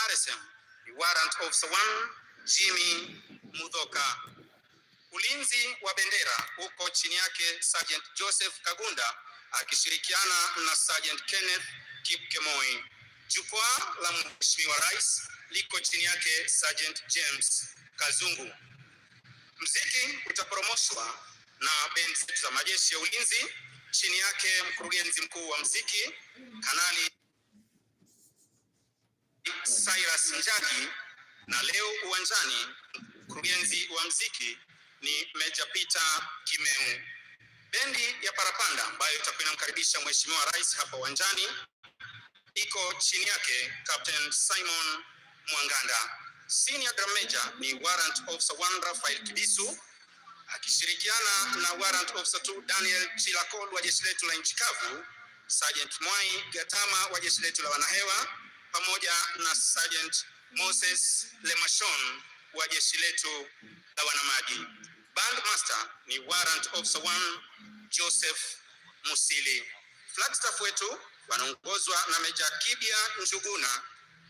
RSM ni Warrant Officer 1 Jimmy Mudhoka. Ulinzi wa bendera uko chini yake Sergeant Joseph Kagunda akishirikiana na Sergeant Kenneth Kipkemoi. Jukwaa la Mheshimiwa Rais liko chini yake Sergeant James Kazungu. Mziki utapromoshwa na bendi zetu za majeshi ya ulinzi chini yake mkurugenzi mkuu wa mziki Kanali Cyrus Njagi, na leo uwanjani mkurugenzi wa mziki ni Meja Peter Kimeu. Bendi ya parapanda ambayo itakuwa inamkaribisha Mheshimiwa Rais hapa uwanjani iko chini yake Captain Simon Mwanganda. Senior Drum Major ni Warrant Officer 1 Rafael Kibisu akishirikiana na Warrant Officer 2 Daniel Chilakol wa jeshi letu la nchi kavu, Sergeant Mwai Gatama wa jeshi letu la wanahewa pamoja na Sergeant Moses Lemashon wa jeshi letu la wanamaji. Bandmaster ni Warrant Officer 1 Joseph Musili. Flagstaff wetu wanaongozwa na Meja Kibia Njuguna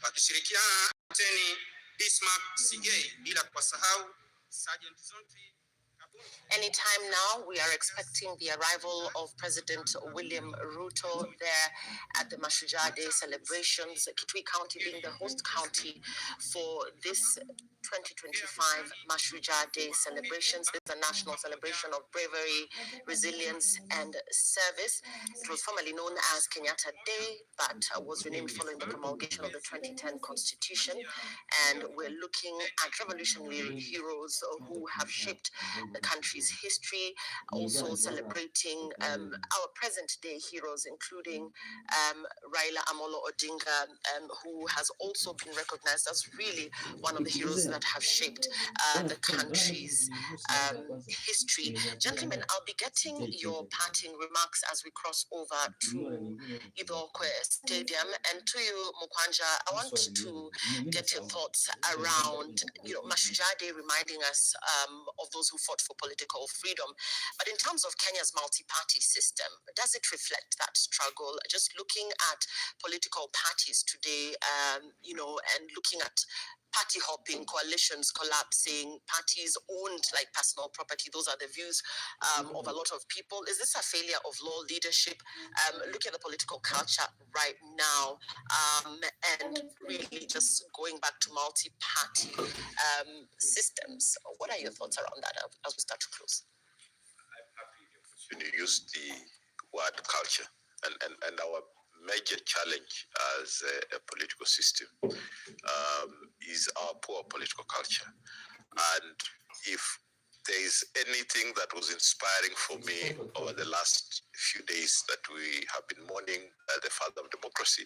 wakishirikiana na Lieutenant Bismarck Sigei, bila kusahau Sergeant Zonti. Anytime now, we are expecting the arrival of President William Ruto there at the Mashujaas Day celebrations, Kitui County being the host county for this 2025 Mashujaas Day celebrations. This is a national celebration of bravery, resilience, and service. It was formerly known as Kenyatta Day, but was renamed following the promulgation of the 2010 Constitution. And we're looking at revolutionary heroes who have shaped the country's history, also celebrating our present-day heroes, including Raila Odinga, who has also been recognized as really one of the heroes that have shaped the country's history. Gentlemen, I'll be getting your parting remarks as we cross over to Idokwe Stadium. And to you, Mukwanja, I want to get your thoughts around, Mashujaas Day reminding us of those who fought for political freedom. But in terms of Kenya's multi-party system, does it reflect that struggle? Just looking at political parties today, and looking at party hopping, coalitions collapsing, parties owned like personal property. Those are the views of a lot of people. Is this a failure of law leadership? Look at the political culture right now, and really just going back to multi-party systems. What are your thoughts around that as we start to close? I'm happy you used the word culture, and our major challenge as a political system is our poor political culture. And if there is anything that was inspiring for me over the last few days that we have been mourning the father of democracy,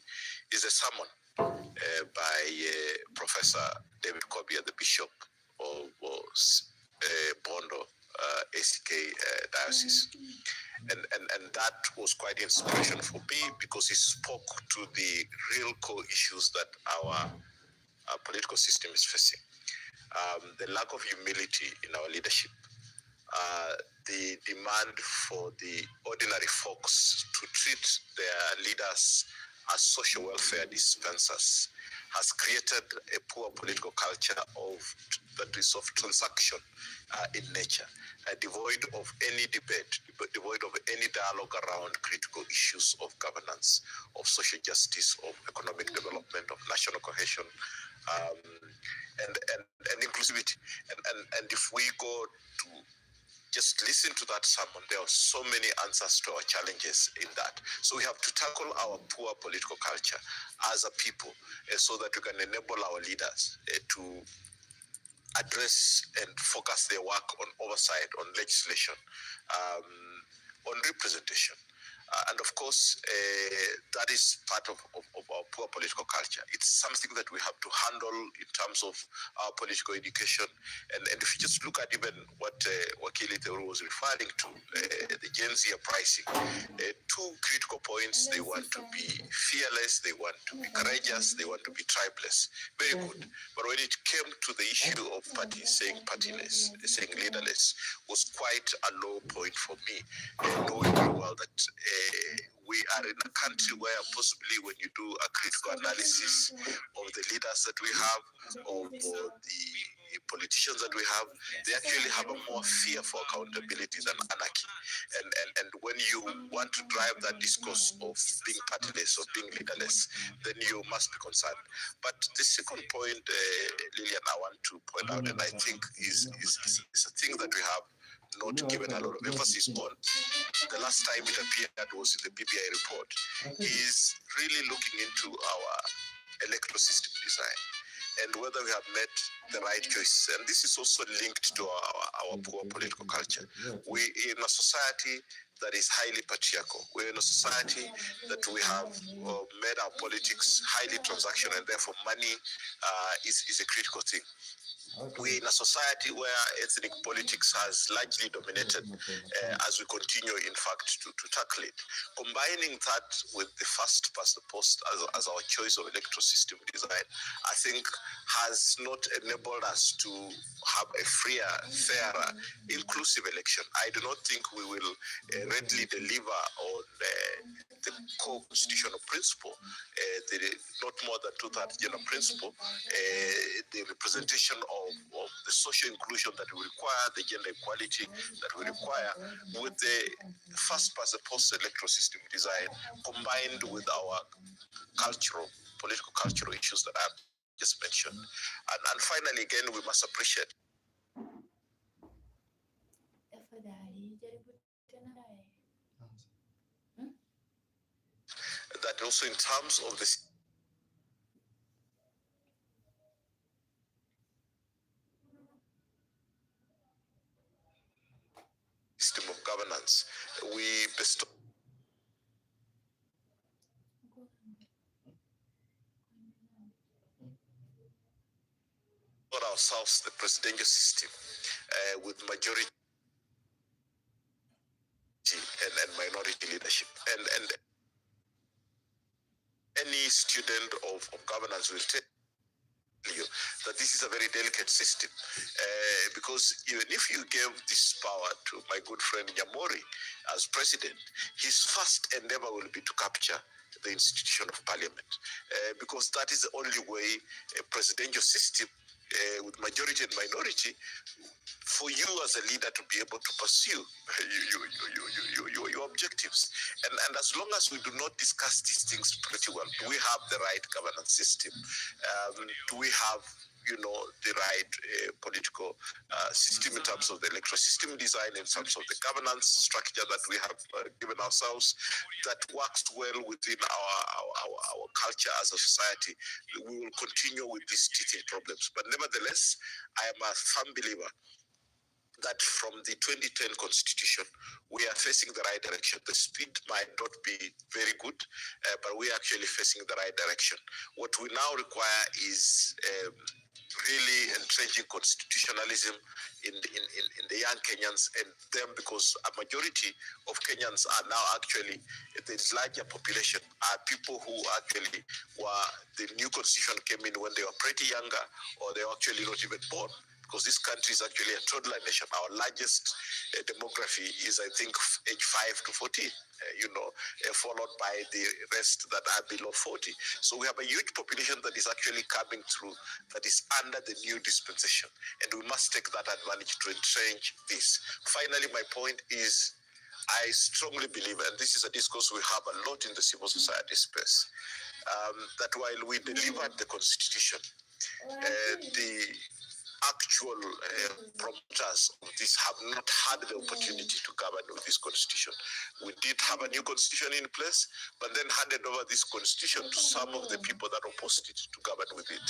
is a sermon by Professor David Kobia, the Bishop of Bondo ACK Diocese. And that was quite inspiration for me because he spoke to the real core issues that our political system is facing. The lack of humility in our leadership, the demand for the ordinary folks to treat their leaders as social welfare dispensers has created a poor political culture that is of transaction in nature, devoid of any debate, devoid of any dialogue around critical issues of governance, of social justice, of economic development, of national cohesion, and inclusivity. And if we go to just listen to that sermon, there are so many answers to our challenges in that. So we have to tackle our poor political culture as a people so that we can enable our leaders to address and focus their work on oversight, on legislation, on representation. And of course, that is part of our poor political culture. It's something that we have to handle in terms of our political education. And if you just look at even what Wakili Teru was referring to, the Gen Z uprising, two critical points: they want to be fearless, they want to be courageous, they want to be tribeless. Very good. But when it came to the issue of parties, saying partyless, saying leaderless, was quite a low point for me, knowing very well that we are in a country where possibly when you do a critical analysis of the leaders that we have, of the politicians that we have, they actually have a more fear for accountability than anarchy. And when you want to drive that discourse of being partyless or being leaderless, then you must be concerned. But the second point, Lillian, I want to point out, and I think is a thing that we have not given a lot of emphasis on. The last time it appeared was in the BBI report, is really looking into our electoral system design and whether we have made the right choices. And this is also linked to our poor political culture. We in a society that is highly patriarchal. We're in a society that we have made our politics highly transactional, and therefore money is a critical thing. We're in a society where ethnic politics has largely dominated as we continue, in fact, to tackle it. Combining that with the first past the post as our choice of electoral system design, I think has not enabled us to have a freer, fairer, inclusive election. I do not think we will readily deliver on the core constitutional principle, the not more than two-thirds general principle, the representation of the social inclusion that we require, the gender equality that we require, with the first past the post electoral system design combined with our political cultural issues that I've just mentioned. And finally, again, we must appreciate that also in terms of the system of governance, we bestow ourselves the presidential system with majority and minority leadership. And any student of governance will tell you that this is a very delicate system because even if you gave this power to my good friend Nyamori as president, his first endeavor will be to capture the institution of parliament because that is the only way a presidential system with majority and minority for you as a leader to be able to pursue your objectives. And as long as we do not discuss these things pretty well, do we have the right governance system? Do we have the right political system in terms of the electoral system design, in terms of the governance structure that we have given ourselves that works well within our culture as a society? We will continue with these teething problems. But nevertheless, I am a firm believer that from the 2010 constitution, we are facing the right direction. The speed might not be very good, but we are actually facing the right direction. What we now require is really entrenching constitutionalism in the young Kenyans, and them, because a majority of Kenyans are now actually, the larger population are people who actually were, the new constitution came in when they were pretty younger, or they were actually not even born. Because this country is actually a toddler nation. Our largest demography is, I think, age 5 to 14, followed by the rest that are below 40. So we have a huge population that is actually coming through, that is under the new dispensation. And we must take that advantage to entrench this. Finally, my point is, I strongly believe, and this is a discourse we have a lot in the civil society space, that while we delivered the constitution, the actual promoters of this have not had the opportunity to govern with this constitution. We did have a new constitution in place, but then handed over this constitution to some of the people that opposed it to govern with it.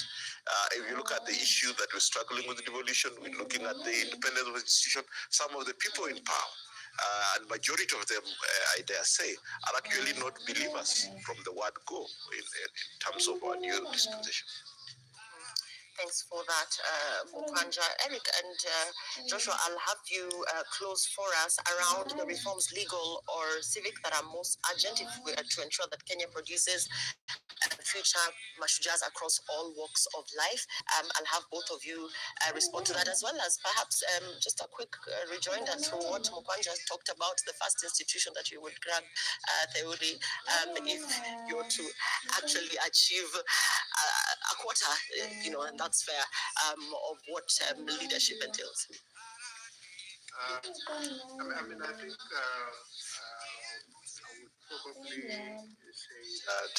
If you look at the issue that we're struggling with, the devolution, we're looking at the independence of the institution, some of the people in power, and majority of them, I dare say, are actually not believers from the word go in terms of our new dispensation. Thanks for that, Mukwanja. Eric and Joshua, I'll have you close for us around the reforms, legal or civic, that are most urgent if we are to ensure that Kenya produces future Mashujaas across all walks of life. I'll have both of you respond to that, as well as perhaps just a quick rejoinder to what Mukwanja talked about, the first institution that you would grab, Theuri, if you're to actually achieve a quarter, and that's fair, of what leadership entails. I think I would probably say that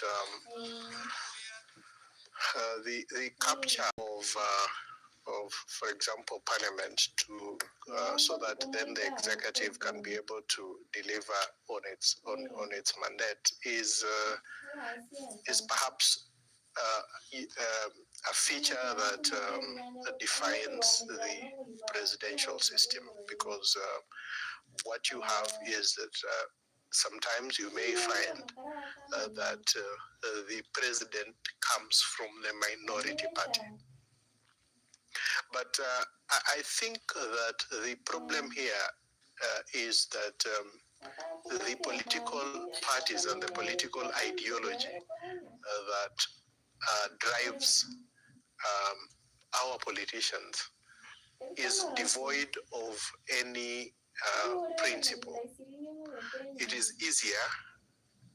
the capture of, for example, Parliament to so that then the executive can be able to deliver on its mandate is perhaps a feature that defines the presidential system, because what you have is that sometimes you may find that the president comes from the minority party. But I think that the problem here is that the political parties and the political ideology that drives our politicians is devoid of any principle. It is easier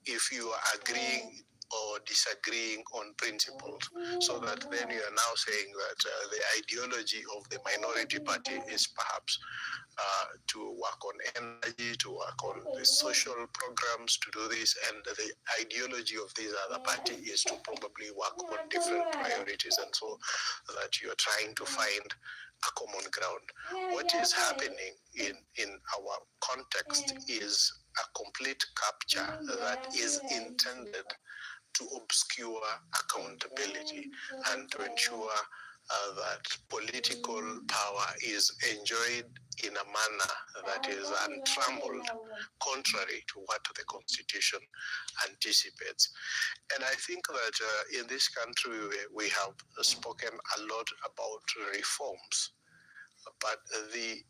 if you are agreeing or disagreeing on principles, so that then you are now saying that the ideology of the minority party is perhaps to work on energy, to work on the social programs, to do this, and the ideology of this other party is to probably work on different priorities, and so that you are trying to find a common ground. What is happening in our context is a complete capture that is intended to obscure accountability and to ensure that political power is enjoyed in a manner that is untrammeled, contrary to what the Constitution anticipates. And I think that in this country we have spoken a lot about reforms, but the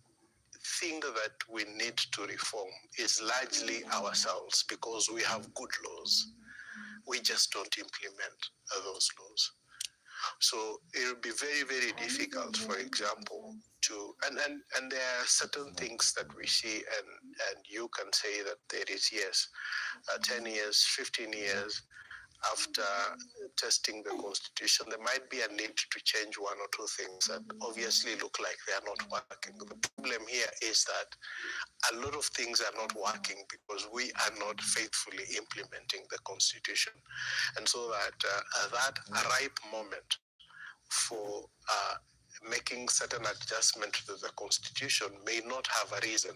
thing that we need to reform is largely ourselves, because we have good laws. We just don't implement those laws. So it will be very, very difficult, for example, to, and there are certain things that we see, and you can say that there is, yes, 10 years, 15 years after testing the Constitution, there might be a need to change one or two things that obviously look like they are not working. The problem here is that a lot of things are not working because we are not faithfully implementing the Constitution. And so that a ripe moment for making certain adjustments to the Constitution may not have a reason,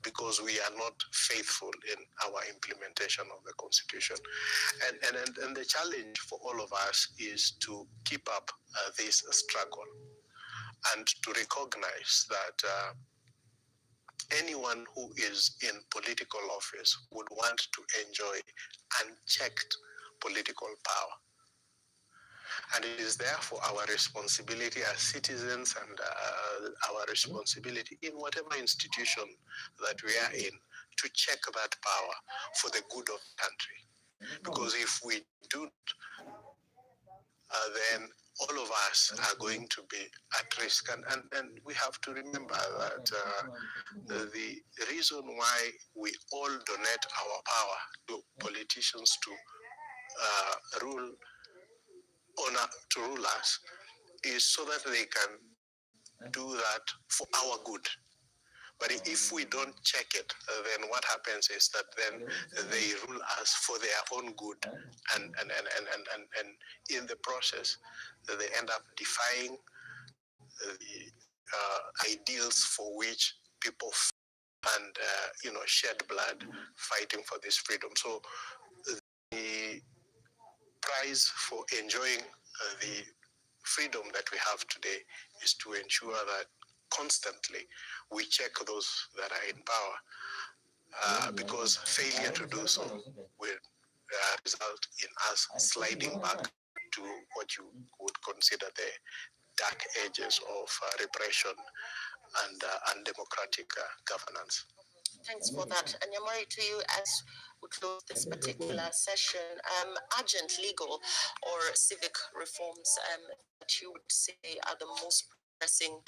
because we are not faithful in our implementation of the Constitution. And the challenge for all of us is to keep up this struggle and to recognize that anyone who is in political office would want to enjoy unchecked political power. And it is therefore our responsibility as citizens and our responsibility in whatever institution that we are in to check that power for the good of the country. Because if we don't, then all of us are going to be at risk. And we have to remember that the reason why we all donate our power to politicians to rule us is so that they can do that for our good. But if we don't check it, then what happens is that then they rule us for their own good, and in the process, they end up defying the ideals for which people and shed blood fighting for this freedom. So the prize for enjoying the freedom that we have today is to ensure that constantly we check those that are in power, because failure to do so will result in us sliding back to what you would consider the dark ages of repression and undemocratic governance. Thanks for that. And Yamari, to you, as we close this particular session. Urgent legal or civic reforms that you would say are the most pressing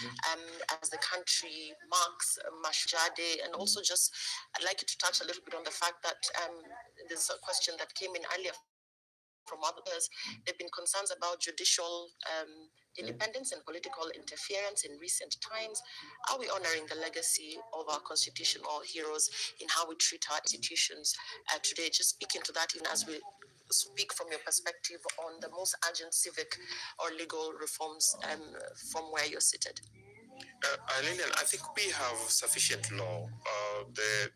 as the country marks Mashujaas Day, and also just I'd like you to touch a little bit on the fact that there's a question that came in earlier from others. There have been concerns about judicial independence and political interference in recent times. Are we honoring the legacy of our constitutional heroes in how we treat our institutions today? Just speak into that in as we speak from your perspective on the most urgent civic or legal reforms from where you're seated. Lillian, I think we have sufficient law. The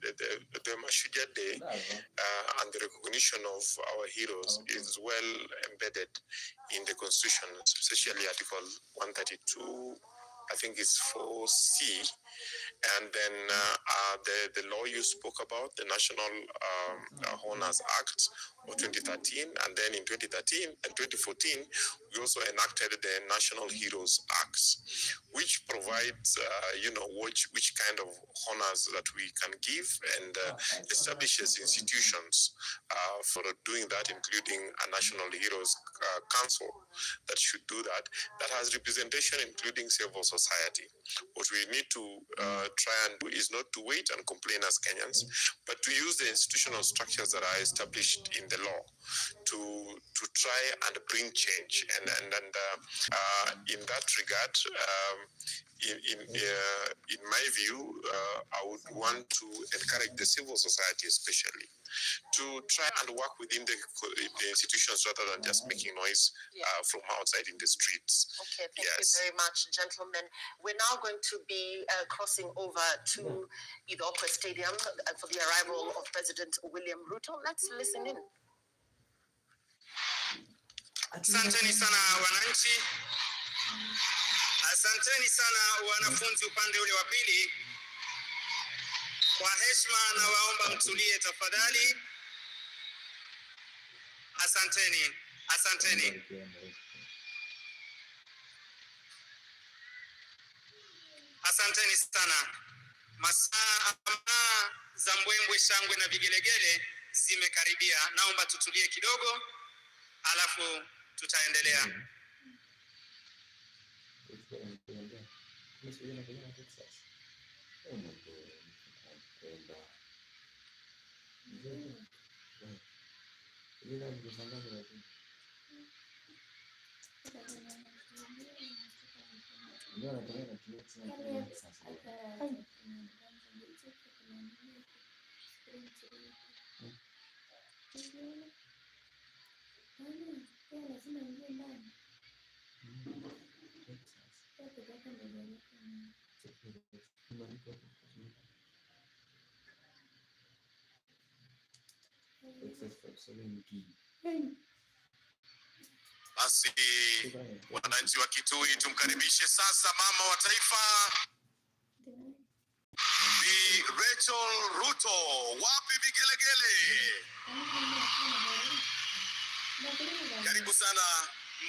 Mashujaas Day and the recognition of our heroes is well embedded in the Constitution, especially Article 132, I think it's 4C. And then the law you spoke about, the National Honors Act of 2013, and then in 2013 and 2014, we also enacted the National Heroes Act, which provides, which kind of honors that we can give, and establishes institutions for doing that, including a National Heroes Council that should do that, that has representation, including civil society. What we need to try and do is not to wait and complain as Kenyans, but to use the institutional structures that are established in the law to try and bring change. And in that regard, in my view, I would want to encourage the civil society especially to try and work within the institutions rather than just making noise from outside in the streets. Okay, thank you very much, gentlemen. We're now going to be crossing over to Idhokwe Stadium for the arrival of President William Ruto. Let's listen in. Asanteni sana wananchi, asanteni sana wanafunzi upande ule wa pili. Kwa heshima na waomba mtulie tafadhali. Asanteni, asanteni. Asanteni sana. Masaa za mbwembwe, shangwe na vigelegele zimekaribia. Naomba tutulie kidogo, alafu tutaendelea. Basi wananchi wa Kitui, tumkaribishe sasa mama wa taifa Bi Rachel Ruto. Wapi vigelegele? Karibu sana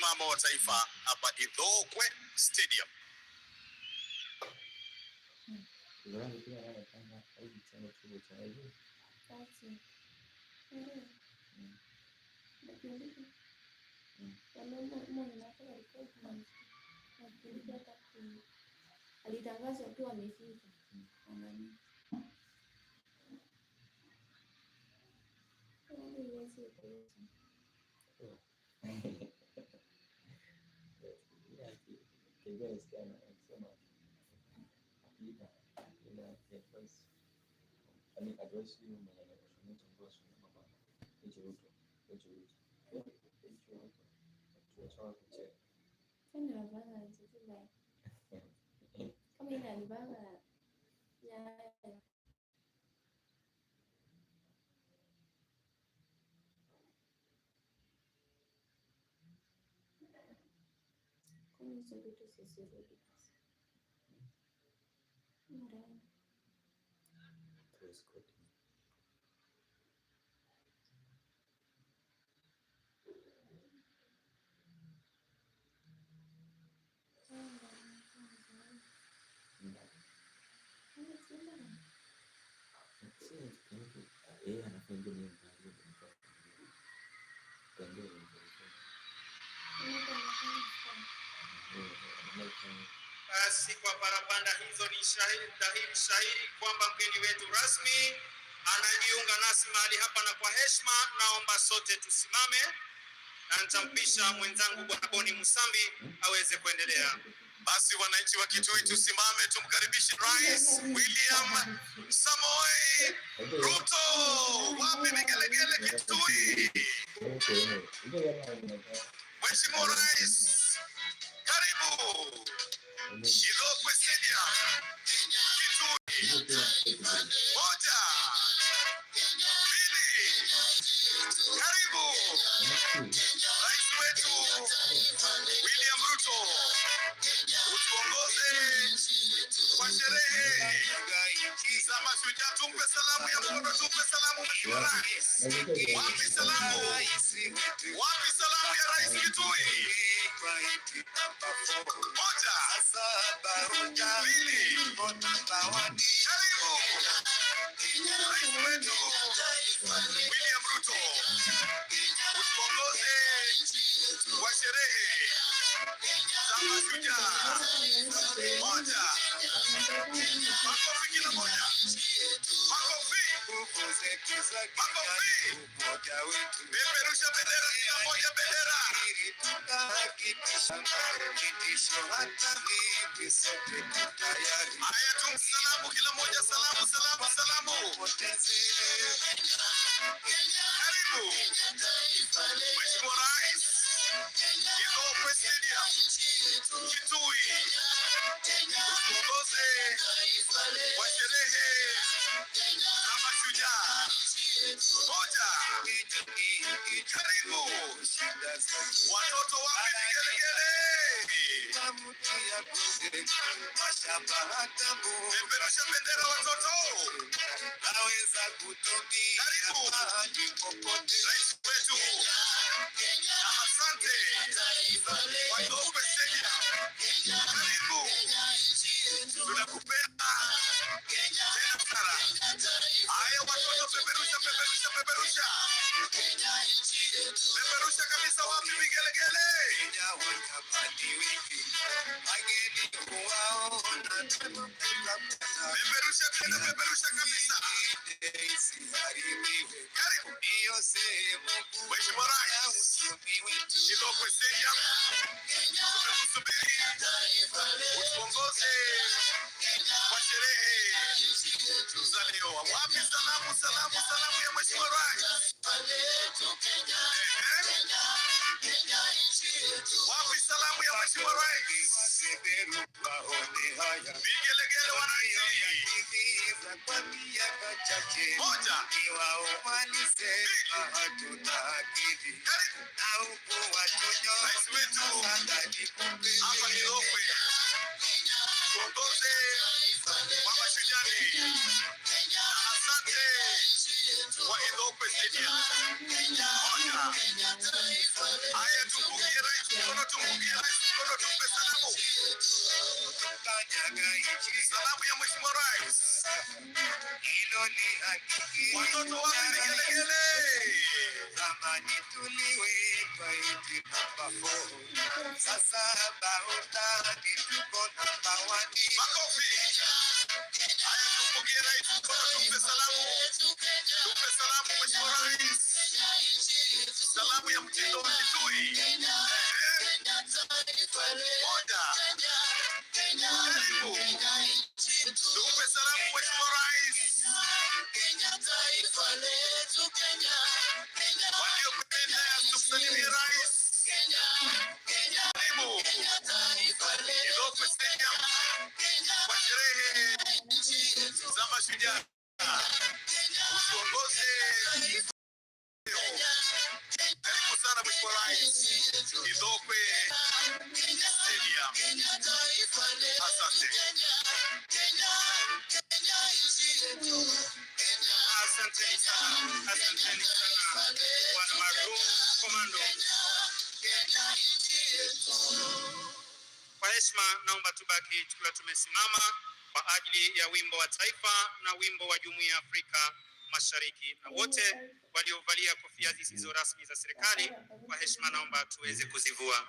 mama wa taifa hapa Idhokwe Stadium. Alitangazwa tu amefika. Basi kwa parapanda hizo ni dhahiri shahiri kwamba mgeni wetu rasmi anajiunga nasi mahali hapa, na kwa heshima naomba sote tusimame na nitampisha mwenzangu Bwana Boni Musambi aweze kuendelea. Basi wananchi wa Kitui tusimame tumkaribishe Rais William Samoei Ruto. Wapi vigelegele Kitui? Mheshimiwa Rais, karibu. Idokwe Stadium, Kitui. Moja, mbili, karibu. Rais wetu William Ruto, utuongoze kwa sherehe za Mashujaa. Tumpe salamu ya mkono, tumpe salamu Mheshimiwa Rais. Wapi salamu? Wapi salamu ya Rais Kitui? Moja, mbili, karibu. Rais wetu William Ruto, utuongoze kwa sherehe za Mashujaa. Moja, makofi kila moja, makofi, makofi. Peperusha bendera kila moja, bendera. Haya, tumsalamu kila moja, salamu, salamu, salamu. Karibu Mheshimiwa Rais, Idokwe Stadium, Kitui, utuongoze kwa sherehe za Mashujaa. Moja, karibu. Watoto wapi vigelegele? Peperusha bendera watoto. Karibu Rais wetu. Asante kwa Idokwe Stadium. Karibu, tunakupenda tena sana. Haya watoto, peperusha, peperusha, peperusha, peperusha kabisa. Wapi vigelegele? Peperusha tena, peperusha kabisa. Karibu Mheshimiwa Rais, Idokwe Stadium, tunakusubiri utuongoze kwa sherehe za leo. Wapi salamu, salamu, salamu ya Mheshimiwa Rais? Wapi salamu ya Mheshimiwa Rais? Vigelegele wananchi. Moja, Rais wetu hapa Idokwe, tuongoze kwa Mashujaa. Asante kwa Idokwe Stadium. Moja, haya tumpungie Rais mkono, tumpungie Rais mkono, tumpe salamu. Salamu ya Mheshimiwa Rais. Watoto wapi vigelegele? Makofi. Haya tumpungie Rais mkono, tumpe salamu. Tumpe salamu Mheshimiwa Rais. Salamu ya mtindo wa Kitui. Moja, karibu. Tumpe salamu Mheshimiwa Rais. Waliopenda tumsalimie Rais. Karibu Idokwe Stadium kwa sherehe za Mashujaa. Utuongoze. Karibu sana Mheshimiwa Rais, Idokwe Stadium. Asante. Asante sana. Asante sana. Bwana Maru Komando. Kwa heshima naomba tubaki tukiwa tumesimama kwa ajili ya wimbo wa taifa na wimbo wa Jumuiya ya Afrika Mashariki, na wote waliovalia kofia zisizo rasmi za serikali, kwa heshima naomba tuweze kuzivua.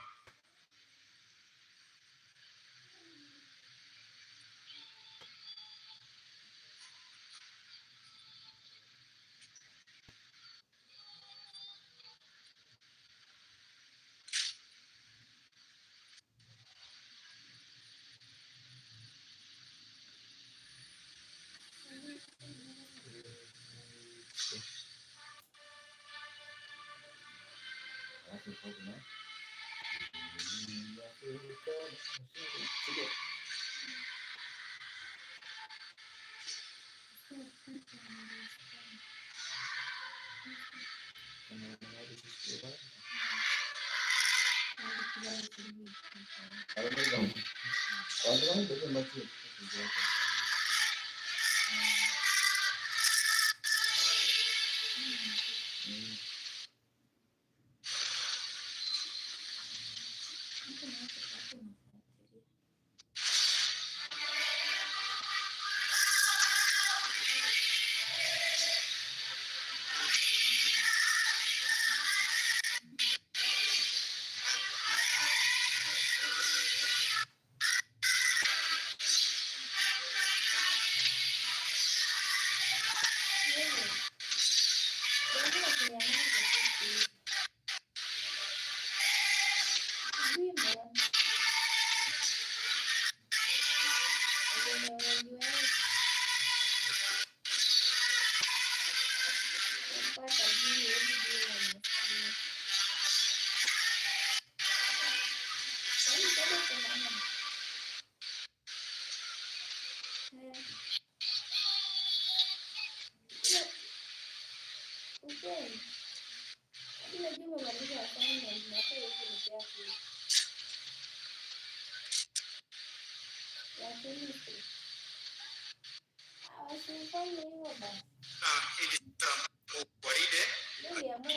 Gwaride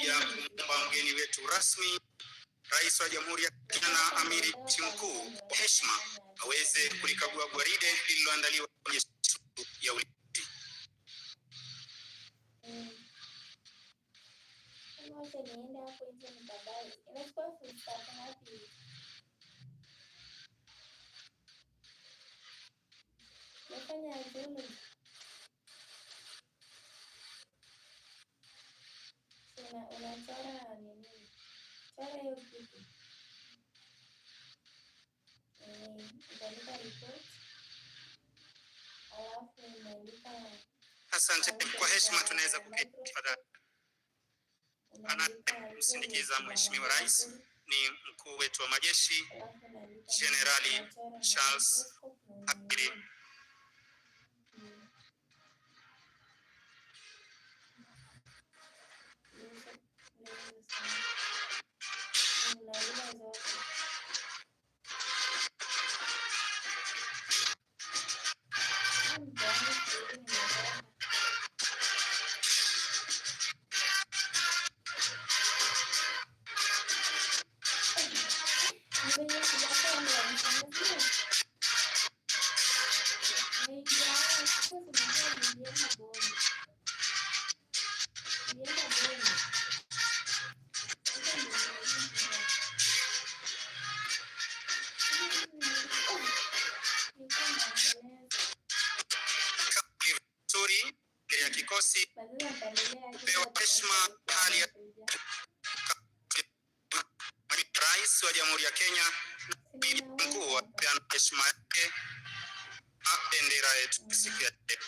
ya kumpa mgeni wetu rasmi Rais wa Jamhuri ya Kenya na Amiri Mkuu kwa heshima aweze kulikagua gwaride lililoandaliwa kwenye ya ulinzi. Asante. Kwa heshima tunaweza kuketi tafadhali. Anamsindikiza Mheshimiwa Rais ni mkuu wetu wa majeshi Generali Charles Akiri. Ya kikosi kupewa heshima hali ya Rais wa Jamhuri ya Kenya mkuu wa heshima yake bendera yetu siku ya leo.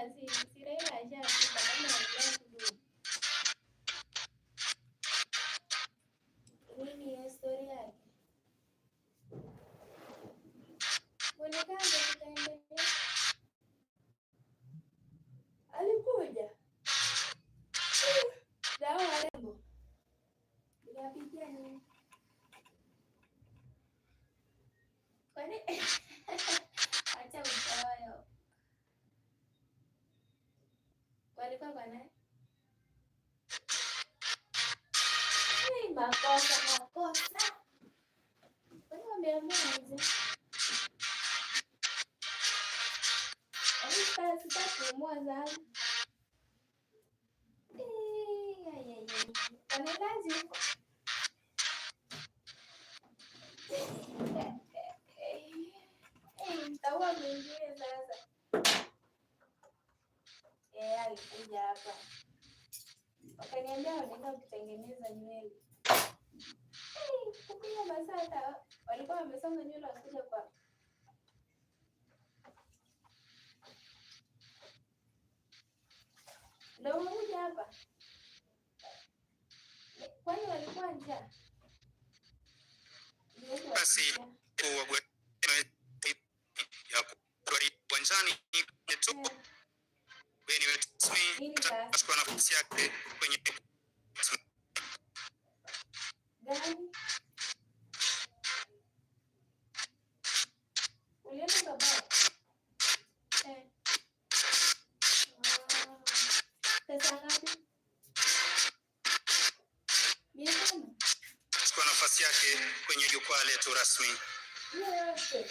si Raila ashapita kama anaendelea kudumu. Nini historia yake? Mwonekano tutaendelea. Alikuja. Dawa warembo. Inapitia nini? Kwani acha uchoyo. Walikuwa kwa nani? Makosa. Kwani wameamua aje? Sitakuamua sana. Wanaendaje huko? Mtaua mwingine sasa. Alikuja hapa. Wakaniambia wanaenda kutengeneza nywele. Kupiga masaa walikuwa wamesonga nywele wakuja kwa. Ndio wamekuja hapa. Kwani walikuwa njaa? Basi ya uwanjani tu Beni rasmi atachukua nafasi yake kwenye gani? Ulienda baba? Pesa ngapi? Chukua nafasi yake kwenye jukwaa letu rasmi. Yote.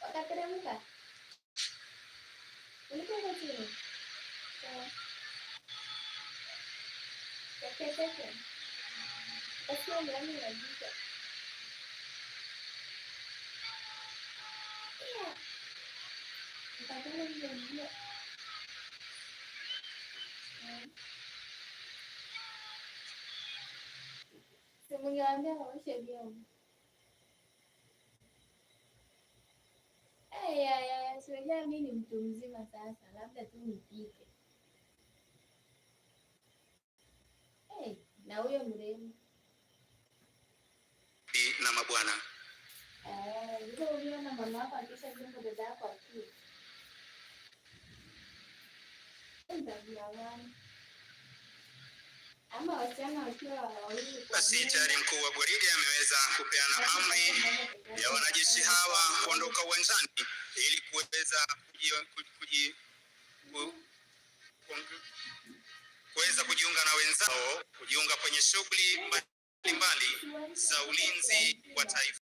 Wakateremka. Ulikuwa chini. Teke. Basi ndani ya giza. Ukataka ndio. Semungeambia waoshe vyombo. Sijui mimi ni mtu mzima sasa, labda tu nipike. Na huyo mrembo. Na mabwana, mama wako akisha jengo dada yako akili. Ama wasichana wakiwa wawili. Basi tayari mkuu wa gwaride ameweza kupeana amri ya wanajeshi hawa kuondoka uwanjani ili kuweza kujiunga na wenzao, kujiunga kwenye shughuli mbalimbali za ulinzi wa taifa.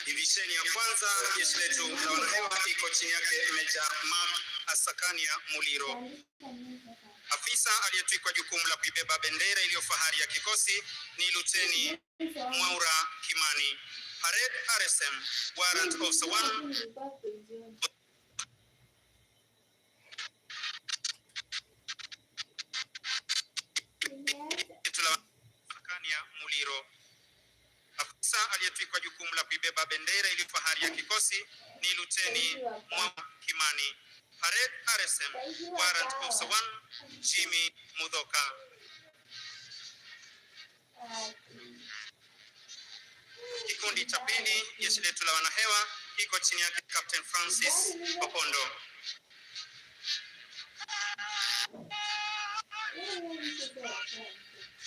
Divisheni ya kwanza jeshi letu la wanahewa iko chini yake Meja Asakania Muliro. Afisa aliyetwikwa jukumu la kuibeba bendera iliyo fahari ya kikosi ni Luteni Mwaura Kimani. Parade RSM Warrant Officer 1 Asakania Muliro. Afisa aliyetwikwa jukumu la kuibeba bendera iliyo fahari ya kikosi ni Luteni Mwaura Kimani. Parade RSM Warrant Officer 1 Jimmy Mudhoka. Kikundi cha pili jeshi letu la wanahewa iko chini yake Captain Francis Opondo.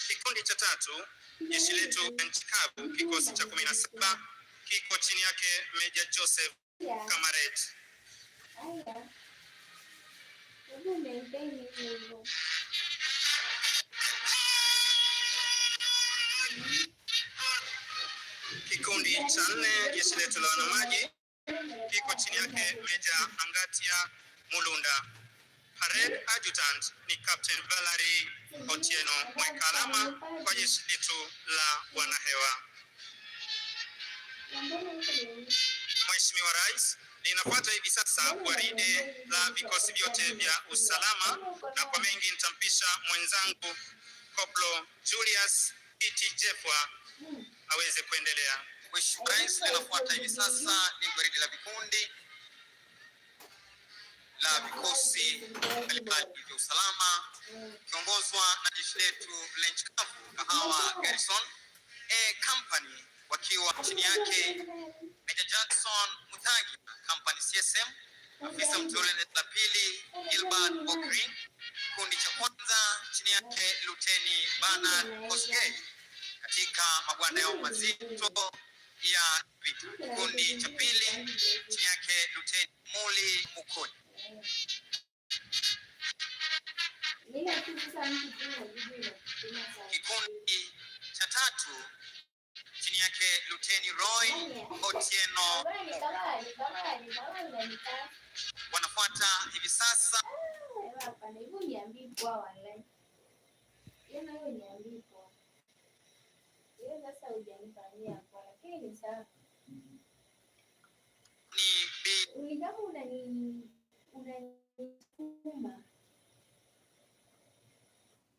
Kikundi cha tatu jeshi letu nchi kavu kikosi cha 17 kiko chini yake Meja Joseph Kamaret. Kikundi cha 4 jeshi letu la wanamaji kiko chini yake Meja Angatia Mulunda. Parade Adjutant ni Captain Valerie Otieno Mwekalama kwa jeshi letu la wanahewa. Mheshimiwa Rais, linafuata hivi sasa gwaride la vikosi vyote vya usalama, na kwa mengi nitampisha mwenzangu Koplo Julius Iti Jefwa aweze kuendelea. Mheshimiwa Rais, linafuata hivi sasa ni gwaride la vikundi la vikosi mbalimbali vya usalama kiongozwa na jeshi letu la nchi kavu Kahawa Garrison Company, wakiwa chini yake Meja Jackson Muthagi Company CSM, afisa mteule la pili Gilbert Bokri. Kikundi cha kwanza chini yake Luteni Bernard Kosgei katika magwanda yao mazito ya vita. Kikundi cha pili chini yake Luteni Muli Mukoni. Kikundi cha tatu chini yake Luteni Roy Otieno wanafuata hivi sasa.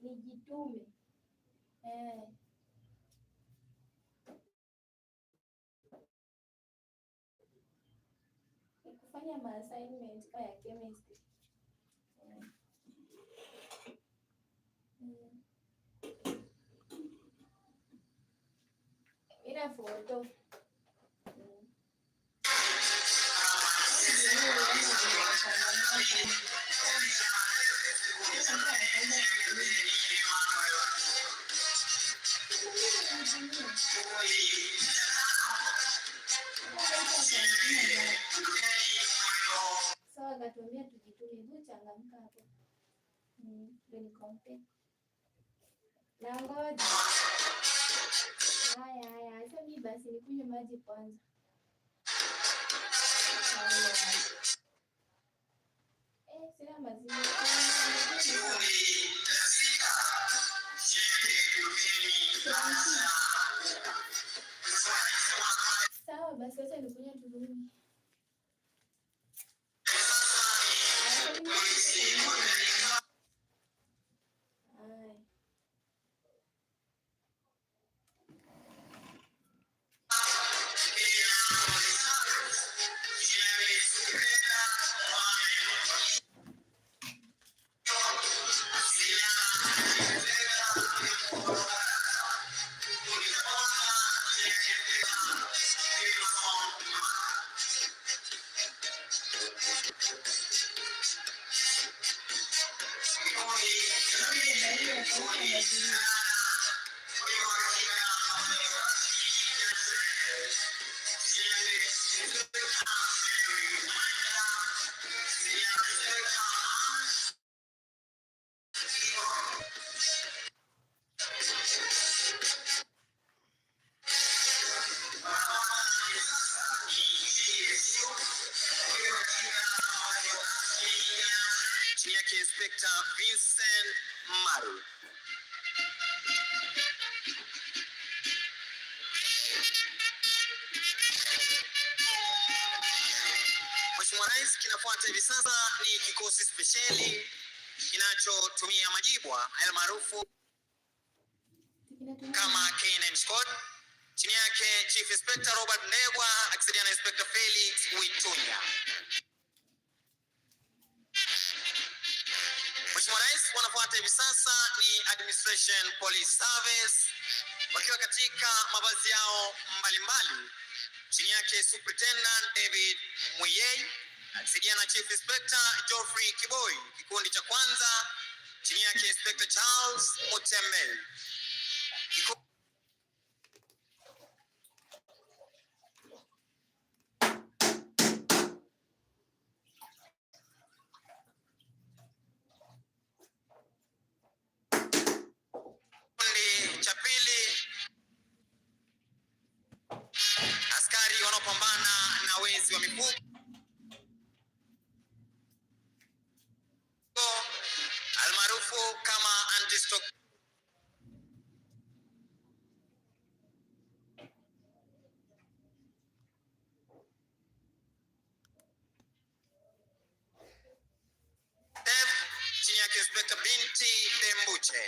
Nijitume. Kufanya ma-assignment kama ya chemistry. Ina foto. Sawa, natumia tujitume, hebu changamka hapo. Ndio nikompe. Na ngoja. Haya, acha mimi basi nikunywe maji kwanza. Sina maziwa. Sawa basi acha nikunywe turuni. Inspector Vincent Maru. Mheshimiwa Rais, kinafuata hivi sasa ni kikosi spesheli kinachotumia majibwa almaarufu kama K9 Squad. Chini yake Chief Inspector Robert Ndegwa akisaidiana na Inspector Felix Witunya. Mheshimiwa Rais, wanafuata hivi sasa ni Administration Police Service wakiwa katika mavazi yao mbalimbali. Chini yake Superintendent David Muyei akisaidiana na Chief Inspector Geoffrey Kiboi, kikundi cha kwanza. Chini yake Inspector Charles Mutembe. Kikundi cha pili, askari wanaopambana na wezi wa mifugo almaarufu kama anti-stock. Chini yake Inspector Binti Tembuche.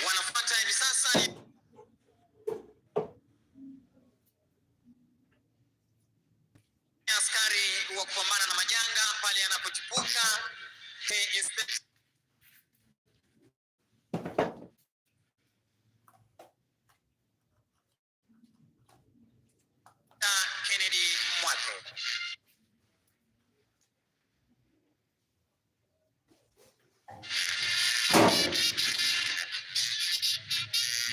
Wanafuata hivi sasa ni askari wa kupambana na majanga pale yanapochipuka. Inspector Kennedy Mwate.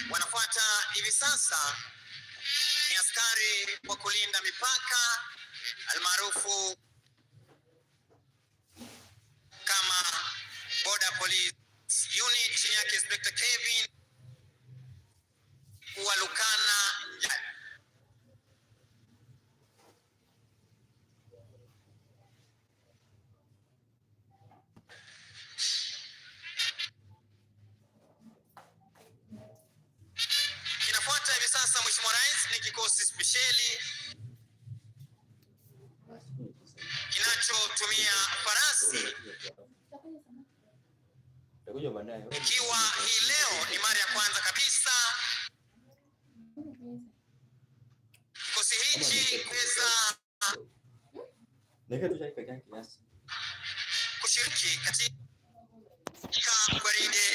Wanafuata hivi sasa ni askari wa kulinda mipaka almaarufu kama Border Police Unit. Chini yake Inspector Kevin Walukana Njali. Kinafuata hivi sasa, Mheshimiwa Rais, ni kikosi spesheli kinachotumia farasi. Ikiwa hii leo ni mara ya kwanza kabisa kikosi hichi kuweza kushiriki katika gwaride